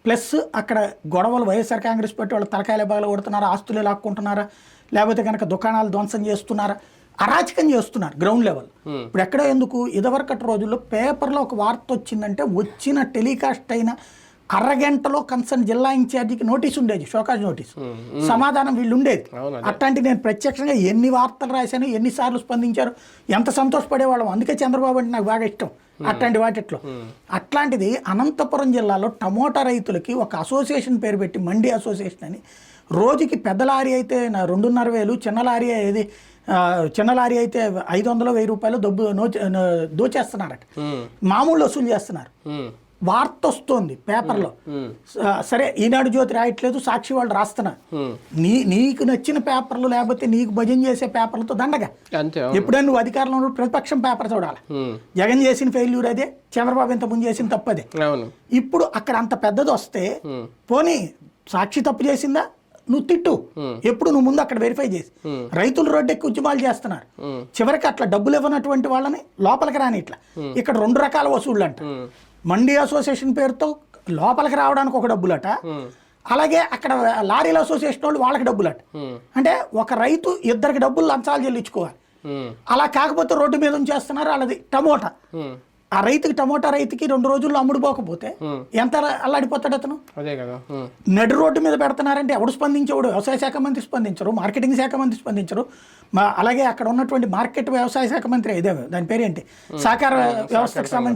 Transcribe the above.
Plus అక్కడ గొడవలు YSR Congress party వాళ్ళు తలకాయల బాగా కొడుతున్నారా, ఆస్తులు లాక్కుంటున్నారా, లేకపోతే కనుక దుకాణాలు ధ్వంసం చేస్తున్నారా, అరాచకం చేస్తున్నారు గ్రౌండ్ లెవెల్. ఇప్పుడు ఎక్కడ ఎందుకు ఇదివరకటి రోజుల్లో పేపర్లో ఒక వార్త వచ్చిందంటే వచ్చిన టెలికాస్ట్ అయిన అరగంటలో కన్సర్న్ జిల్లా ఇన్ఛార్జికి నోటీస్ ఉండేది, షోకాజ్ నోటీస్, సమాధానం వీళ్ళు ఉండేది. అట్లాంటి నేను ప్రత్యక్షంగా ఎన్ని వార్తలు రాశాను, ఎన్నిసార్లు స్పందించారు, ఎంత సంతోషపడేవాళ్ళం. అందుకే చంద్రబాబు అంటే నాకు బాగా ఇష్టం అట్లాంటి వాటిట్లో. అట్లాంటిది అనంతపురం జిల్లాలో టమోటా రైతులకి ఒక అసోసియేషన్ పేరు పెట్టి మండి అసోసియేషన్ అని, రోజుకి పెద్ద లారీ అయితే 2,500, చిన్న లారీ అయితే 500-1000 రూపాయలు దోచేస్తున్నారట, మామూలు వసూలు చేస్తున్నారు. వార్త వస్తుంది పేపర్లో, సరే ఈనాడు జ్యోతి రాయట్లేదు, సాక్షి వాళ్ళు రాస్తున్నారు. నీకు నచ్చిన పేపర్లు లేకపోతే నీకు భజన చేసే పేపర్లతో దండగా. ఎప్పుడైనా నువ్వు అధికారంలో ఉన్నప్పుడు ప్రతిపక్షం పేపర్ చూడాలి. జగన్ చేసిన ఫెయిల్యూర్ అదే, చంద్రబాబు ఇంత ముందు చేసిన తప్పదే. ఇప్పుడు అక్కడ అంత పెద్దది వస్తే పోనీ సాక్షి తప్పు చేసిందా నువ్వు తిట్టు, ఎప్పుడు నువ్వు ముందు అక్కడ వెరిఫై చేసి. రైతులు రోడ్డెక్కి ఉద్యమాలు చేస్తున్నారు, చివరికి అట్లా డబ్బులు ఇవ్వనటువంటి వాళ్ళని లోపలికి రాని. ఇట్లా ఇక్కడ 2 రకాల వసూళ్ళు అంట. మండీ అసోసియేషన్ పేరుతో లోపలికి రావడానికి ఒక డబ్బులట, అలాగే అక్కడ లారీల అసోసియేషన్ వాళ్ళు వాళ్ళకి డబ్బులట. అంటే ఒక రైతు 2 డబ్బులు లంచాలు చెల్లించుకోవాలి. అలా కాకపోతే రోడ్డు మీద ఉంచేస్తున్నారు. అలాది టమోటా, ఆ రైతుకి టమోటా రైతుకి 2 రోజుల్లో అమ్ముడుపోకపోతే ఎంత అల్లాడిపోతాడు అతను. నడి రోడ్డు మీద పెడుతున్నారంటే ఎవడు స్పందించేవాడు? వ్యవసాయ శాఖ మంత్రి స్పందించరు, మార్కెటింగ్ శాఖ మంత్రి స్పందించరు, అలాగే అక్కడ ఉన్నటువంటి మార్కెట్ వ్యవసాయ శాఖ మంత్రి ఇదే దాని పేరేంటి, సహకార వ్యవస్థకు సంబంధించి